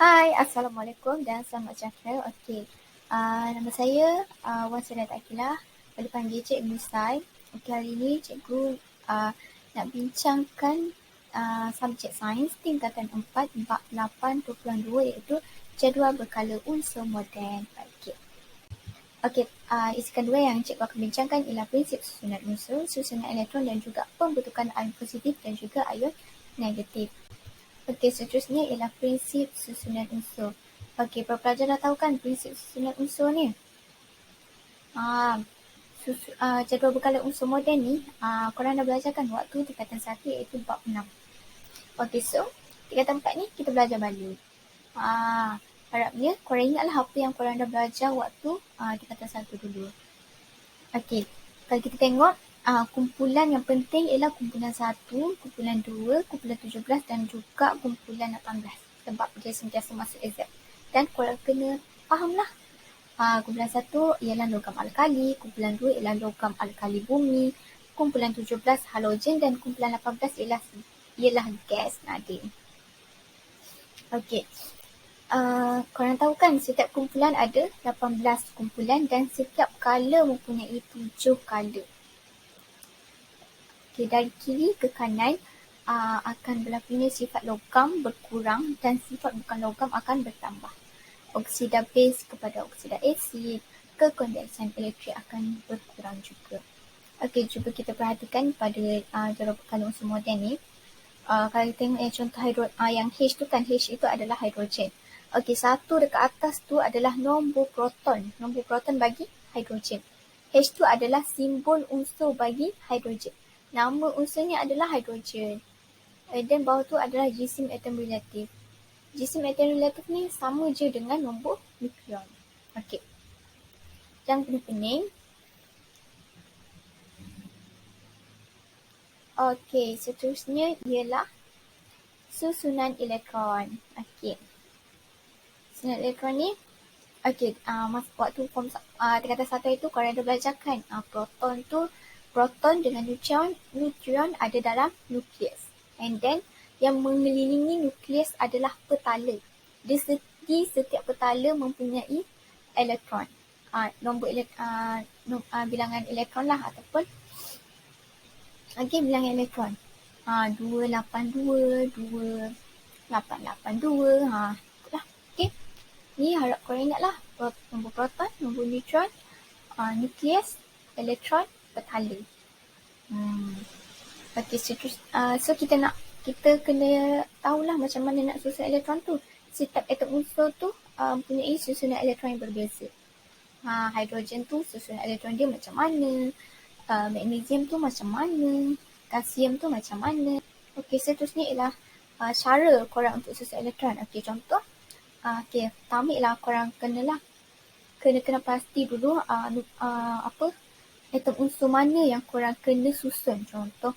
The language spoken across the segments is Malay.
Hai, Assalamualaikum dan selamat sejahtera. Okey, nama saya Wan Surat Akilah, boleh panggil Cikgu Sai. Okey, hari ini cikgu nak bincangkan subjek sains tingkatan 4 bab 8.2 iaitu jadual berkala unsur moden. Okey, isi kedua yang cikgu akan bincangkan ialah prinsip susunan unsur, susunan elektron dan juga pembentukan ion positif dan juga ion negatif. Okey, seterusnya ialah prinsip susunan unsur. Okey, para pelajar dah tahu kan prinsip susunan unsur ni? Jadual berkala unsur moden ni, korang dah belajar kan waktu tingkatan 1 iaitu bab 6. Okey, so tingkatan 4 ni kita belajar balik. Harapnya korang ingatlah apa yang korang dah belajar waktu tingkatan 1 dulu. Okey, kalau kita tengok kumpulan yang penting ialah kumpulan 1, kumpulan 2, kumpulan 17 dan juga kumpulan 18 sebab dia sentiasa masuk exam. Dan korang kena fahamlah. Kumpulan 1 ialah logam alkali, kumpulan 2 ialah logam alkali bumi, kumpulan 17 halogen dan kumpulan 18 ialah gas nadir. Okey. Korang tahu kan setiap kumpulan ada 18 kumpulan dan setiap kala mempunyai 7 kala. Okay, dari kiri ke kanan akan berlakunya sifat logam berkurang dan sifat bukan logam akan bertambah. Oksida base kepada oksida asid, kekondensan elektrik akan berkurang juga. Okey, cuba kita perhatikan pada jadual berkala unsur moden ni. Kalau kita tengok contoh yang H tu kan, H itu adalah hidrogen. Okey, 1 dekat atas tu adalah nombor proton. Nombor proton bagi hidrogen. H tu adalah simbol unsur bagi hidrogen. Nama unsurnya adalah hidrogen. Dan bawah tu adalah jisim atom relatif. Jisim atom relatif ni sama je dengan nombor nukleon. Okey. Jangan pening-pening. Okey, seterusnya ialah susunan elektron. Okey. Susunan elektron ni, okey, waktu form tingkatan 1 itu korang dah belajar kan, proton dengan neutron ada dalam nukleus. And then yang mengelilingi nukleus adalah petala. Di setiap petala mempunyai elektron. Bilangan elektron lah ataupun bilangan elektron. 282, 2882, itulah. Okey. Ni harap korang ingatlah nombor proton, nombor neutron, nukleus, elektron, petala. Okey, so kita kena tahulah macam mana nak susun elektron tu. Setiap atom unsur tu mempunyai susunan elektron yang berbeza. Hidrogen tu susunan elektron dia macam mana, magnesium tu macam mana, kalsium tu macam mana. Okey, seterusnya ialah cara korang untuk susun elektron. Okey, contoh. Pertama ialah korang kena pasti dulu atom unsur mana yang korang kena susun. Contoh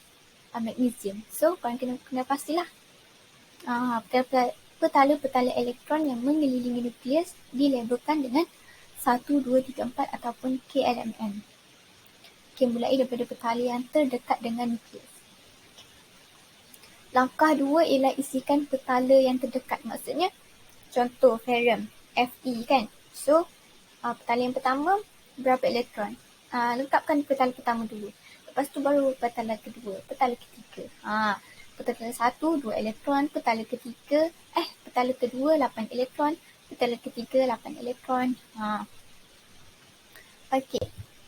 magnesium. So korang kena pastilah petala-petala elektron yang mengelilingi nukleus dilabelkan dengan 1, 2, 3, 4 ataupun KLMN. Okay, mulai daripada petala yang terdekat dengan nukleus. Langkah 2 ialah isikan petala yang terdekat. Maksudnya contoh ferrum, Fe kan. So petala yang pertama berapa elektron? Lengkapkan petala pertama dulu. Lepas tu baru petala kedua, petala ketiga. Petala 1, 2 elektron, petala kedua 8 elektron, petala ketiga 8 elektron. Okey,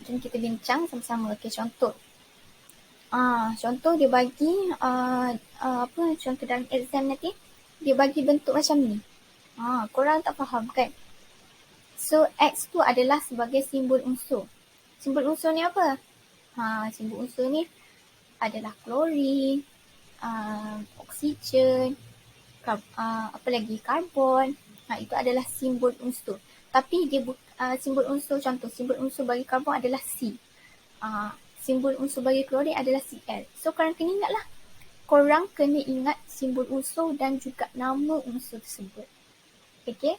jom kita bincang sama-sama. Okey, contoh. Contoh dia bagi contoh dalam exam nanti dia bagi bentuk macam ni. Korang tak faham kan? So X tu adalah sebagai simbol unsur. Simbol unsur ni apa? Simbol unsur ni adalah klorin, oksigen, karbon. Itu adalah simbol unsur. Tapi dia simbol unsur, contoh simbol unsur bagi karbon adalah C. Simbol unsur bagi klorin adalah Cl. So korang kena ingatlah. Korang kena ingat simbol unsur dan juga nama unsur tersebut. Okay.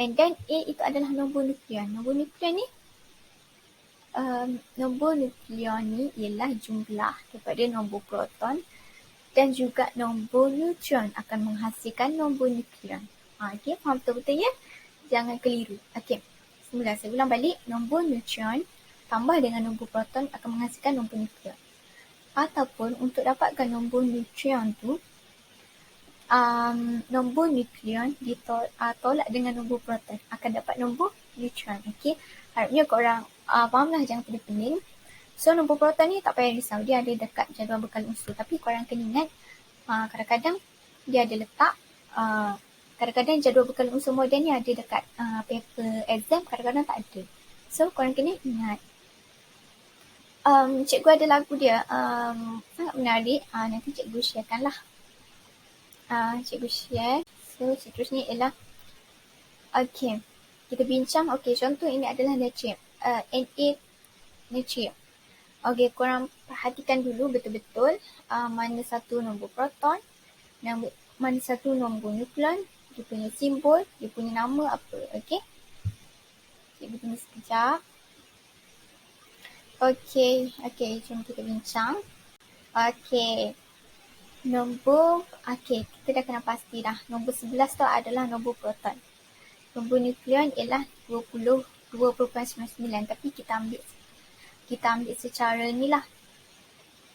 And then A itu adalah nombor nukleon. Nombor nukleon ni ialah jumlah daripada nombor proton dan juga nombor neutron akan menghasilkan nombor nukleon. Okey, faham betul-betul ya? Jangan keliru. Okey, semula saya ulang balik. Nombor neutron tambah dengan nombor proton akan menghasilkan nombor nukleon. Ataupun untuk dapatkan nombor neutron tu, nombor nukleon ditolak dengan nombor proton akan dapat nombor neutron. Okey, harapnya korang fahamlah, jangan pening-pening. So nombor proton ni tak payah risau, dia ada dekat jadual bekal unsur. Tapi korang kena ingat, kadang-kadang dia ada letak, kadang-kadang jadual bekal unsur moden ni ada dekat paper exam, kadang-kadang tak ada. So korang kena ingat. Cikgu ada lagu dia, sangat menarik, nanti cikgu sharekan lah. Cikgu share. So seterusnya ialah, okey, kita bincang. Okey, contoh ini adalah natrium, Na natrium. Okey, korang perhatikan dulu betul-betul mana satu nombor proton, mana satu nombor nukleon, dia punya simbol, dia punya nama apa. Okey, cikgu tunggu sekejap. Okey, jom kita bincang. Okey, kita dah kena pasti dah. Nombor 11 tu adalah nombor proton. Nombor nukleon ialah 22.99, tapi kita ambil secara ni lah.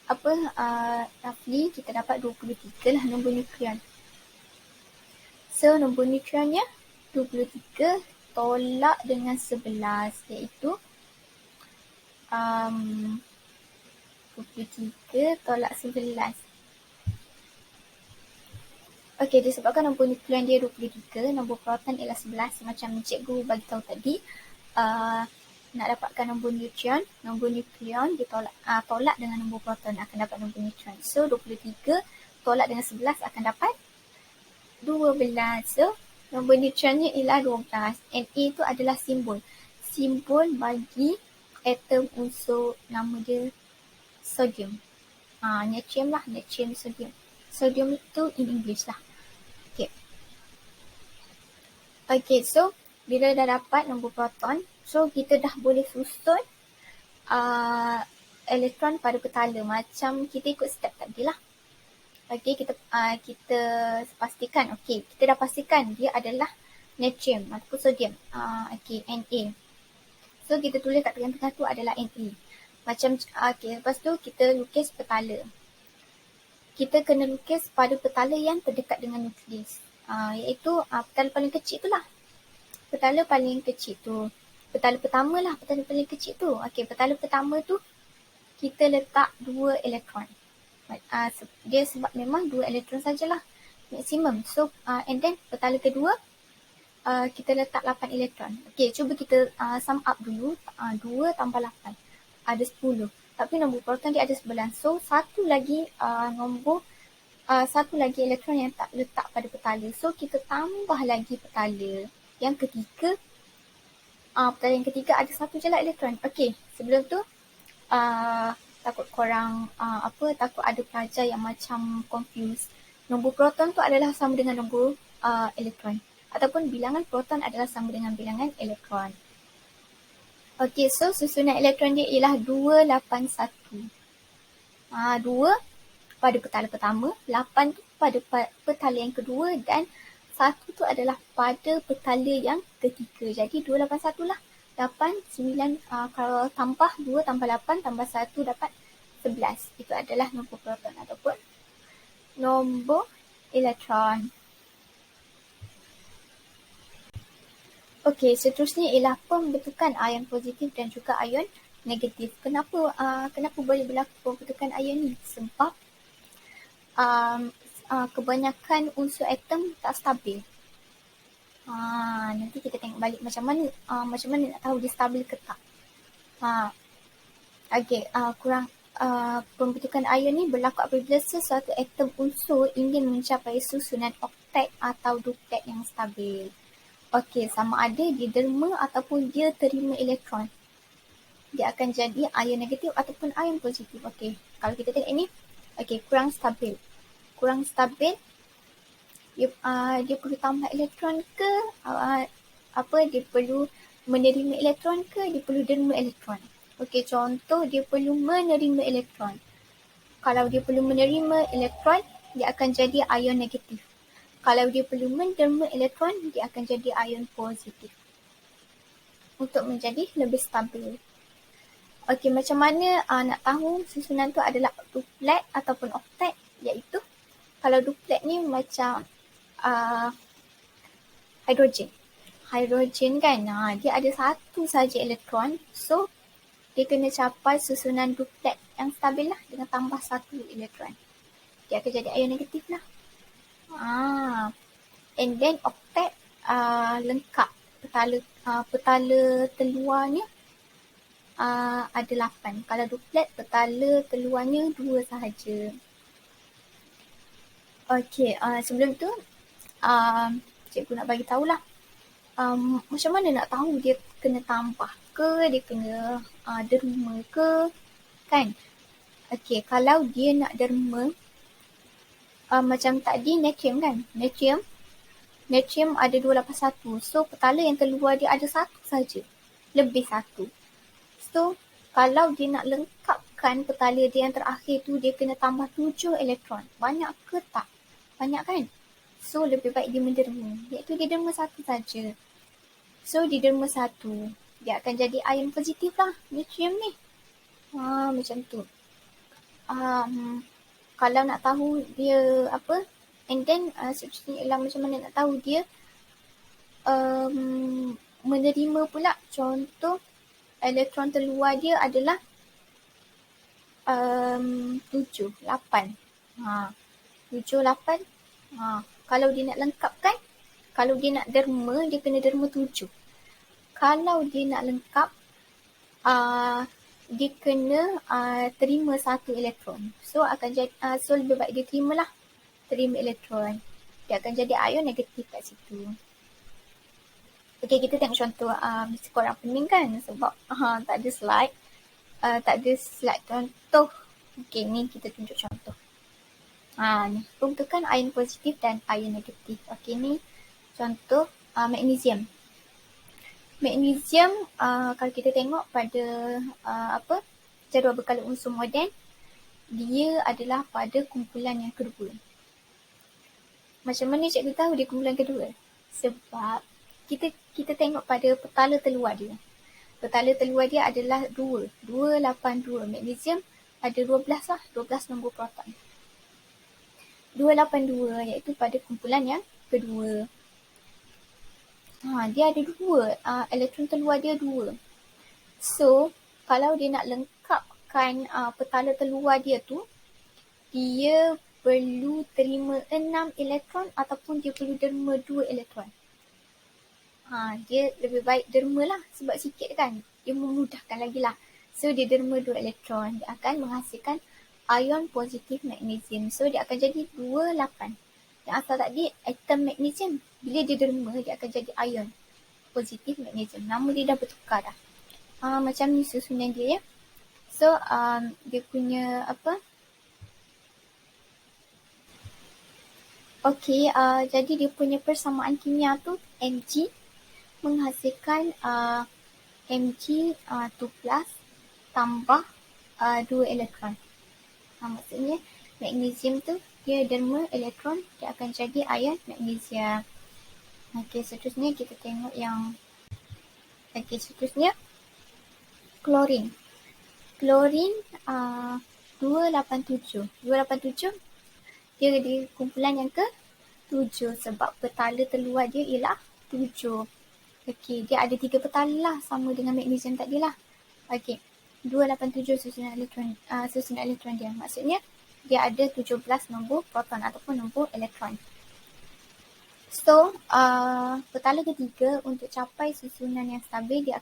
Roughly kita dapat 23 lah nombor nukleon. So nombor nukleonnya 23 tolak dengan 11, iaitu 23 tolak 11. Okey, disebabkan nombor nukleon dia 23, nombor proton ialah 11. Macam cikgu bagi tahu tadi, nak dapatkan nombor nukleon tolak dengan nombor proton akan dapat nombor neutron. So 23 tolak dengan 11 akan dapat 12. So nombor neutronnya ialah 12. Na itu adalah simbol bagi atom unsur, nama dia sodium. Natrium lah, natrium sodium. Sodium itu in English lah. Okay, so bila dah dapat nombor proton, so kita dah boleh susun elektron pada petala macam kita ikut step tadi lah. Okay, kita pastikan. Okay, kita dah pastikan dia adalah natrium ataupun sodium. Okay, Na. So kita tulis kat tengah-tengah tu adalah Na. Macam lepas tu kita lukis petala. Kita kena lukis pada petala yang terdekat dengan nukleus. Iaitu petala paling kecil tu lah. Petala paling kecil tu. Petala pertama lah, petala paling kecil tu. Okey, petala pertama tu kita letak 2 elektron. Dia sebab memang 2 elektron sajalah maksimum. So, and then petala kedua kita letak 8 elektron. Okey, cuba kita sum up dulu. 2 tambah 8 ada 10. Tapi nombor proton dia ada 11. So, satu lagi elektron yang tak letak pada petala. So, kita tambah lagi petala yang ketiga. Petala yang ketiga ada satu je lah elektron. Okey, sebelum tu takut korang takut ada pelajar yang macam confused. Nombor proton tu adalah sama dengan nombor elektron. Ataupun bilangan proton adalah sama dengan bilangan elektron. Okey, so susunan elektron dia ialah 281. 2 pada petala pertama, 8 tu pada petala yang kedua dan 1 tu adalah pada petala yang ketiga. Jadi 281 lah. 8, 9, kalau tambah 2 tambah 8 tambah 1 dapat 11. Itu adalah nombor proton ataupun nombor elektron. Okey, seterusnya ialah pembentukan ion positif dan juga ion negatif. Kenapa boleh berlaku pembentukan ion ni? Sebab kebanyakan unsur atom tak stabil. Nanti kita tengok balik macam mana nak tahu dia stabil ke tak. Okey, pembentukan ion ni berlaku apabila sesuatu atom unsur ingin mencapai susunan oktet atau duplet yang stabil. Okey, sama ada dia derma ataupun dia terima elektron, dia akan jadi ion negatif ataupun ion positif. Okey, kalau kita tengok ini, okey, kurang stabil. Dia perlu tambah elektron ke? Dia perlu menerima elektron ke? Dia perlu derma elektron. Okey, contoh dia perlu menerima elektron. Kalau dia perlu menerima elektron, dia akan jadi ion negatif. Kalau dia perlu menderma elektron, dia akan jadi ion positif untuk menjadi lebih stabil. Okey, macam mana nak tahu susunan tu adalah duplet ataupun oktet, iaitu kalau duplet ni macam hidrogen. Hidrogen kan, dia ada satu saja elektron, so dia kena capai susunan duplet yang stabil lah dengan tambah satu elektron. Dia akan jadi ion negatif lah. And then oktet lengkap. Petala terluarnya ada 8. Kalau duplet, petala terluarnya 2 sahaja. Okey, sebelum tu cikgu nak bagi tahulah macam mana nak tahu dia kena tambah ke, dia kena derma ke, kan? Okey, kalau dia nak derma, macam tadi natrium kan? Natrium ada 281. So, petala yang keluar dia ada satu saja. Lebih satu. So, kalau dia nak lengkapkan petala dia yang terakhir tu, dia kena tambah 7 elektron. Banyak ke tak? Banyak kan? So, lebih baik dia menderma. Iaitu dia derma satu saja. So, dia derma satu. Dia akan jadi ion positif lah. Natrium ni. Macam tu. Kalau nak tahu dia apa, and then seterusnya ialah macam mana nak tahu dia menerima pula. Contoh, elektron terluar dia adalah 7, 8. 7, 8. Kalau dia nak lengkapkan, kalau dia nak derma, dia kena derma 7. Kalau dia nak lengkap, dia kena terima satu elektron. So, akan jadi, so lebih baik dia terima elektron. Dia akan jadi ion negatif kat situ. Okey, kita tengok contoh. Mesti korang pening kan sebab tak ada slide. Contoh. Okey, ni kita tunjuk contoh. Ni, peruntukan ion positif dan ion negatif. Okey, ni contoh magnesium. Magnesium, kalau kita tengok pada jadual berkala unsur moden, dia adalah pada kumpulan yang kedua. Macam mana cikgu tahu dia kumpulan kedua? Sebab kita tengok pada petala terluar dia. Petala terluar dia adalah 282. Magnesium ada 12 lah, 12 nombor proton. 282 iaitu pada kumpulan yang kedua. Dia ada 2, elektron terluar dia 2. So, kalau dia nak lengkapkan petala terluar dia tu, dia perlu terima 6 elektron ataupun dia perlu derma 2 elektron. Dia lebih baik derma lah sebab sikit kan. Dia memudahkan lagi lah. So, dia derma 2 elektron. Dia akan menghasilkan ion positif magnesium. So, dia akan jadi 28. Yang asal tadi atom magnesium. Bila dia derma, dia akan jadi ion positif magnesium. Nama dia dah bertukar dah. Macam ni susunan dia ya. So, dia punya Okey, jadi dia punya persamaan kimia tu Mg menghasilkan Mg 2+ tambah 2 elektron. Maksudnya magnesium tu dia derma elektron, dia akan jadi ion magnesium. Okey, seterusnya kita tengok yang klorin. Klorin 287. 287 dia di kumpulan yang ke-7 sebab petala terluar dia ialah 7. Okey, dia ada 3 petala lah sama dengan magnesium tadi lah. Okey, 287 susunan elektron dia. Maksudnya dia ada 17 nombor proton ataupun nombor elektron. So, petala ketiga untuk capai susunan yang stabil dia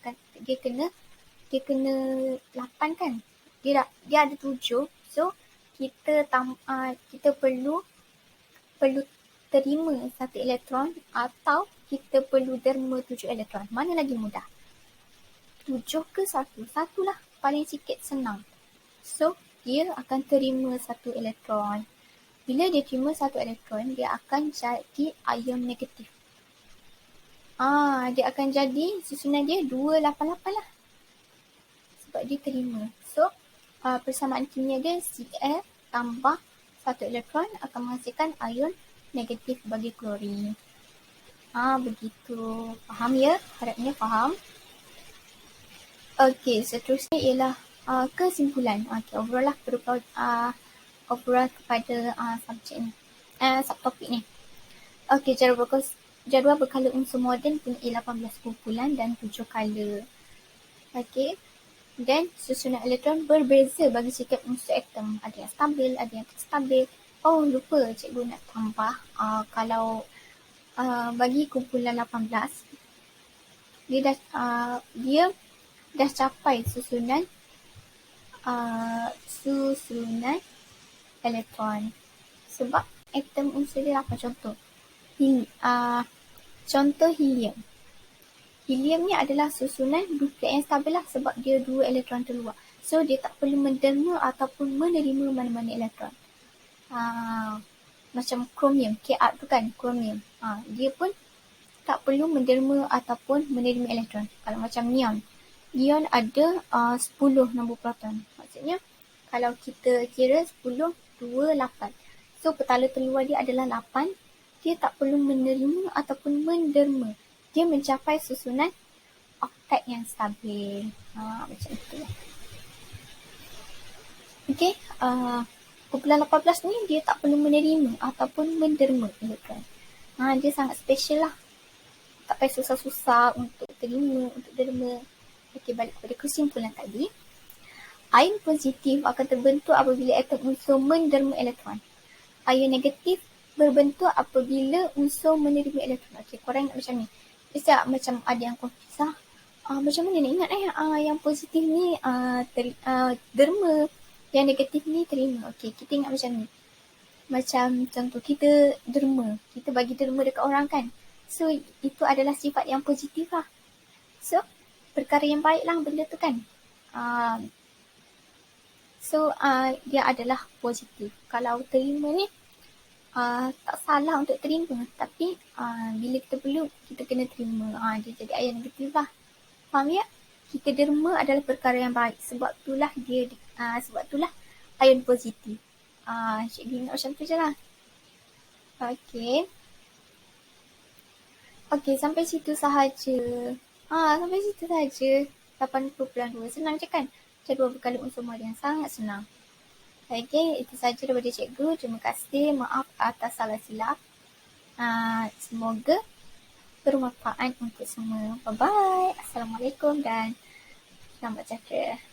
kena 8 kan. Dia ada 7. So, kita perlu terima 1 elektron atau kita perlu derma 7 elektron. Mana lagi mudah? 7 ke 1? 1 lah. Paling sikit senang. So, dia akan terima 1 elektron. Bila dia terima 1 elektron, dia akan jadi ion negatif. Dia akan jadi susunan dia 288 lah. Sebab dia terima. So, persamaan kimia dia Cl tambah 1 elektron akan menghasilkan ion negatif bagi klorin. Begitu. Faham ya? Harapnya faham. Okey, seterusnya ialah kesimpulan. Okey, overall lah overall kepada subjek ni. Subtopik ni. Okey, jadual berkala unsur moden punya 18 kumpulan dan 7 kala. Okey. Dan susunan elektron berbeza bagi setiap unsur atom. Ada yang stabil, ada yang tak stabil. Oh, lupa cikgu nak tambah. Kalau bagi kumpulan 18, dia dah capai susunan elektron. Sebab atom unsur dia apa? Contoh helium. Helium ni adalah susunan nukleat yang stabil lah sebab dia 2 elektron terluar. So, dia tak perlu menderma ataupun menerima mana-mana elektron. Macam kromium, Ka tu kan, kromium. Dia pun tak perlu menderma ataupun menerima elektron. Kalau macam neon. Neon ada 10 nombor proton. Maksudnya, kalau kita kira 10, 2, 8. So, petala terluar dia adalah 8. Dia tak perlu menerima ataupun menderma. Dia mencapai susunan oktet yang stabil. Macam itu. Okey. Kumpulan 18 ni dia tak perlu menerima ataupun menderma elektron. Dia sangat special lah. Tak payah susah-susah untuk terima, untuk derma. Okey, balik kepada kesimpulan tadi. Ion positif akan terbentuk apabila atom unsur menderma elektron. Ion negatif berbentuk apabila unsur menerima elektron. Okey, korang ingat macam ni. Bisa macam ada yang confuse macam mana nak ingat yang positif ni derma, yang negatif ni terima. Okey, kita ingat macam ni. Macam contoh kita derma, kita bagi derma dekat orang kan. So, itu adalah sifat yang positif lah. So, perkara yang baik lah benda tu kan. Dia adalah positif. Kalau terima ni, tak salah untuk terima. Tapi, bila kita perlu, kita kena terima. Dia jadi ion negatif lah. Faham ya? Kita derma adalah perkara yang baik. Sebab itulah ion positif. Cikgu ingat macam tu je lah. Okey. Okey, sampai situ sahaja. 8.2. Senang je kan? Jadual berkala unsur moden yang sangat senang. Okey, itu sahaja daripada cikgu. Terima kasih. Maaf atas salah silap. Semoga bermanfaat untuk semua. Bye-bye. Assalamualaikum dan selamat sejahtera.